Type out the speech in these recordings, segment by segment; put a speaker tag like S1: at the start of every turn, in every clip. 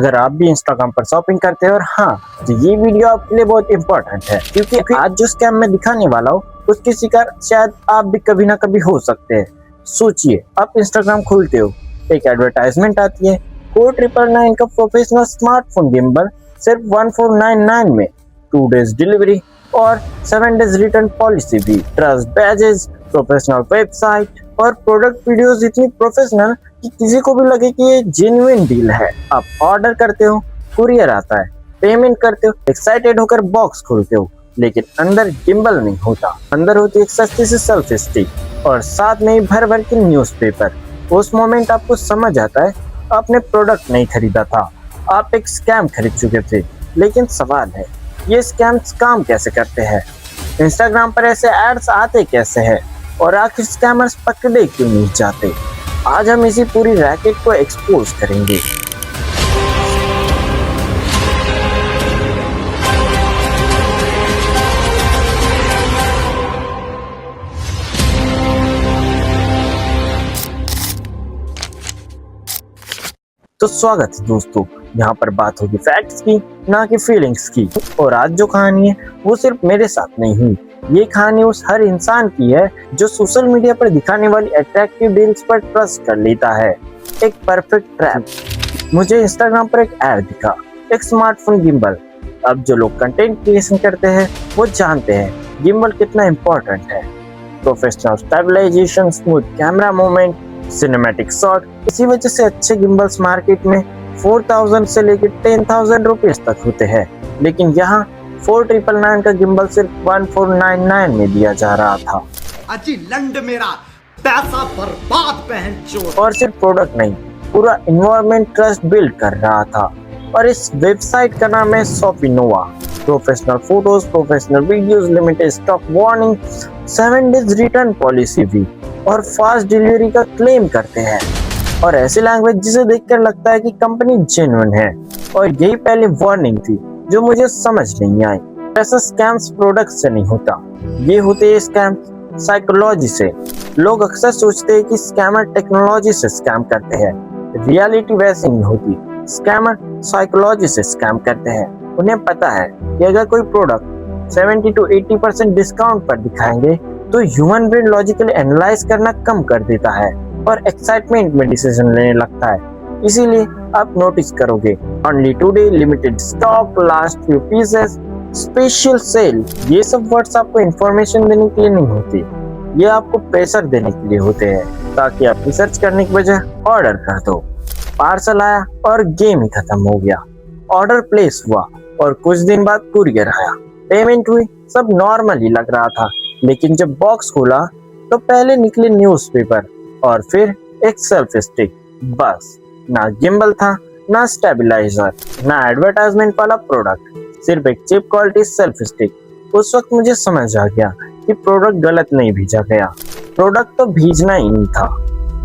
S1: अगर आप भी इंस्टाग्राम पर शॉपिंग करते हो और हाँ, तो ये वीडियो आपके लिए बहुत इंपॉर्टेंट है क्योंकि आज जो स्कैम मैं दिखाने वाला हूँ उसके शिकार शायद आप भी कभी ना कभी हो सकते हैं। सोचिए, आप इंस्टाग्राम खोलते हो, एक एडवर्टाइजमेंट आती है 4999 का प्रोफेशनल स्मार्टफोन गिम्बल सिर्फ 1499 में, 2 डेज डिलीवरी और 7 डेज रिटर्न पॉलिसी भी, ट्रस्ट बैजेस, प्रोफेशनल वेबसाइट और प्रोडक्ट वीडियोस इतनी प्रोफेशनल कि किसी को भी लगे कि ये जेन्युइन डील है। आप ऑर्डर करते हो, कुरियर आता है, पेमेंट करते हो, एक्साइटेड होकर बॉक्स खोलते हो, लेकिन अंदर गिम्बल नहीं होता। अंदर होती है एक सस्ती सी सेल्फी स्टिक और साथ में ही भर भर के न्यूज़पेपर। उस मोमेंट आपको समझ आता है आपने प्रोडक्ट नहीं खरीदा था, आप एक स्कैम खरीद चुके थे। लेकिन सवाल है, ये स्कैम्स काम कैसे करते हैं? इंस्टाग्राम पर ऐसे एड्स आते कैसे हैं और आखिर स्कैमर्स पकड़े क्यों नहीं जाते? आज हम इसी पूरी रैकेट को एक्सपोज करेंगे। तो स्वागत है दोस्तों, यहाँ पर बात होगी फैक्ट्स की, ना कि फीलिंग्स की। और आज जो कहानी है वो सिर्फ मेरे साथ नहीं हुई, ये कहानी उस हर इंसान की है जो सोशल मीडिया पर दिखाने वाली अट्रैक्टिव डील्स पर ट्रस्ट कर लेता है। एक परफेक्ट ट्रैप। मुझे इंस्टाग्राम पर एक ऐड दिखा, एक स्मार्टफोन गिम्बल। अब जो लोग कंटेंट क्रिएशन करते हैं वो जानते हैं गिम्बल कितना इम्पोर्टेंट है। Professional stabilization, smooth camera movement, cinematic shot. इसी वजह से अच्छे गिम्बल्स मार्केट में 4000 से लेकर 10,000 रुपीज तक होते हैं, लेकिन यहाँ 4999 का गिम्बल सिर्फ 1499 में दिया जा रहा था।
S2: अजी लंड मेरा पैसा बर्बाद बहन चोद।
S1: और सिर्फ प्रोडक्ट नहीं, पूरा इन्वायरमेंट ट्रस्ट बिल्ड कर रहा था। और इस वेबसाइट का नाम है Sofinova. Professional photos, professional videos, limited stock warning, 7 days return policy भी और फास्ट डिलीवरी का क्लेम करते हैं। और ऐसी लैंग्वेज जिसे देखकर लगता है कि कंपनी जेन्युइन है। और यही पहली वार्निंग थी जो मुझे समझ नहीं आई। ऐसा स्कैम्स प्रोडक्ट से नहीं होता, ये होते हैं स्कैम साइकोलॉजी से। लोग अक्सर सोचते हैं कि स्कैमर टेक्नोलॉजी से स्कैम करते हैं, रियलिटी वैसी नहीं होती। स्कैमर साइकोलॉजी से स्कैम करते हैं। उन्हें पता है कि अगर कोई प्रोडक्ट 70 to 80% डिस्काउंट पर दिखाएंगे तो ह्यूमन ब्रेन लॉजिकली एनालाइज करना कम कर देता है और एक्साइटमेंट में डिसीजन लेने लगता है। इसीलिए आप नोटिस करोगे only today, limited stock, last few pieces, special sale. ये सब वर्ड्स आपको इंफॉर्मेशन देने के लिए नहीं होती, ये आपको प्रेशर देने के लिए होते हैं ताकि आप रिसर्च करने की बजाय ऑर्डर कर दो। पार्सल आया और गेम ही खत्म हो गया। ऑर्डर प्लेस हुआ और कुछ दिन बाद कुरियर आया, पेमेंट हुई, सब नॉर्मल ही लग रहा था। लेकिन जब बॉक्स खोला तो पहले निकले न्यूज़पेपर और फिर एक सेल्फी स्टिक। बस, ना गिम्बल था, ना स्टेबलाइजर, ना एडवर्टाइजमेंट वाला प्रोडक्ट, सिर्फ एक चीप क्वालिटी सेल्फी स्टिक। उस वक्त मुझे समझ आ गया कि प्रोडक्ट गलत नहीं भेजा गया, प्रोडक्ट तो भेजना ही नहीं था।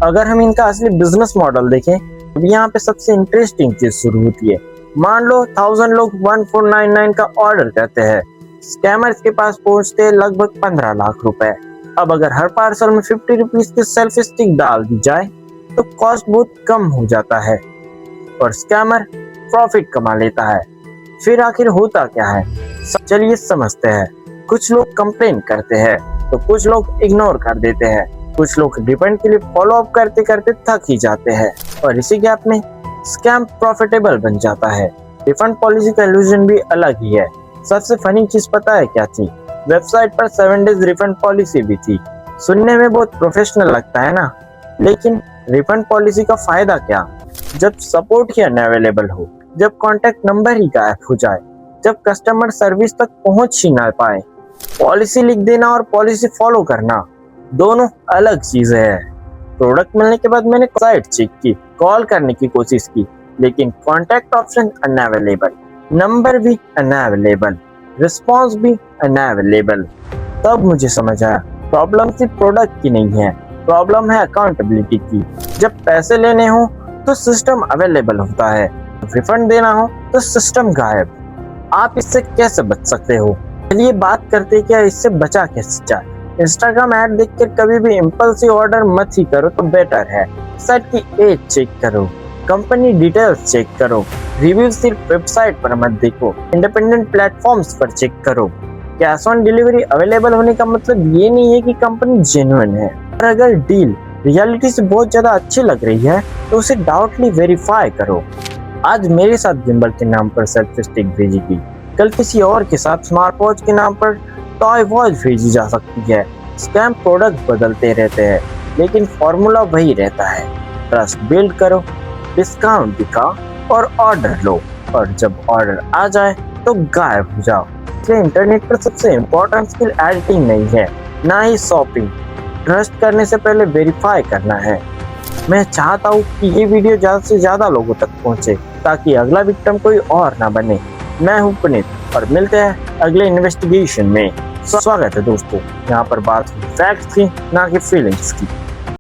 S1: अगर हम इनका असली बिजनेस मॉडल देखें तो यहाँ पे सबसे इंटरेस्टिंग चीज शुरू होती है। मान लो 1000 लोग 1499 का ऑर्डर करते हैं, स्कैमर्स के पास पहुंचते हैं लगभग 15 लाख रुपए। अब अगर हर पार्सल में 50 रुपीज की सेल्फी स्टिक डाल दी जाए तो कॉस्ट बहुत कम हो जाता है और स्कैमर प्रॉफिट कमा लेता है। फिर आखिर होता क्या है, चलिए समझते हैं। कुछ लोग कंप्लेन करते हैं तो कुछ लोग इग्नोर कर देते हैं, कुछ लोग रिफंड के लिए फॉलो अप करते करते थक ही जाते हैं और इसी गैप में स्कैम प्रॉफिटेबल बन जाता है। रिफंड पॉलिसी का इल्यूजन भी अलग ही है। सबसे फनी चीज पता है क्या थी? वेबसाइट पर 7 डेज रिफंड पॉलिसी भी थी। सुनने में बहुत प्रोफेशनल लगता है ना, लेकिन रिफंड पॉलिसी का फायदा क्या? जब सपोर्ट ही अनअवेलेबल हो, जब कॉन्टेक्ट नंबर ही गायब हो जाए, जब कस्टमर सर्विस तक पहुंच ही ना पाए। पॉलिसी लिख देना और पॉलिसी फॉलो करना दोनों अलग चीजें हैं। प्रोडक्ट मिलने के बाद मैंने साइट चेक की, कॉल करने की कोशिश की, लेकिन कॉन्टैक्ट ऑप्शन अनअवेलेबल, नंबर भी अनअवेलेबल, रिस्पॉन्स भी अनअवेलेबल। तब मुझे समझ आया प्रॉब्लम सिर्फ प्रोडक्ट की नहीं है, प्रॉब्लम है अकाउंटेबिलिटी की। जब पैसे लेने हो तो सिस्टम अवेलेबल होता है, रिफंड देना हो तो सिस्टम गायब। आप इससे कैसे बच सकते हो? चलिए बात करते हैं, क्या इससे बचा कैसे जाए। इंस्टाग्राम ऐड देखकर कभी भी इम्पल्सिव ऑर्डर मत ही करो तो बेटर है। साइट की एज चेक करो, कंपनी डिटेल्स चेक करो। रिव्यू सिर्फ वेबसाइट पर मत देखो, इंडिपेंडेंट प्लेटफॉर्म्स पर चेक करो। कैश ऑन डिलीवरी अवेलेबल होने का मतलब ये नहीं है कि कंपनी जेन्युइन है। और अगर डील रियलिटी से बहुत ज्यादा अच्छी लग रही है तो उसे डाउटली वेरीफाई करो। आज मेरे साथ गिम्बल के नाम पर सेल्फी स्टिक भेजी गई, कल किसी और के साथ स्मार्ट वॉच के नाम पर टॉय वॉच भेजी जा सकती है। स्कैम प्रोडक्ट बदलते रहते हैं लेकिन फॉर्मूला वही रहता है। ट्रस्ट बिल्ड करो, डिस्काउंट दिखाओ और ऑर्डर लो, और जब ऑर्डर आ जाए तो गायब हो जाओ। इसलिए इंटरनेट पर सबसे इम्पोर्टेंट स्किल एडिटिंग नहीं है, ना ही शॉपिंग। ट्रस्ट करने से पहले वेरीफाई करना है। मैं चाहता हूँ कि ये वीडियो ज़्यादा से ज़्यादा लोगों तक पहुँचे ताकि अगला विक्टिम कोई और ना बने। मैं हूँ पुनीत और मिलते हैं अगले इन्वेस्टिगेशन में। स्वागत है दोस्तों, यहाँ पर बात फैक्ट्स की ना कि फीलिंग्स की।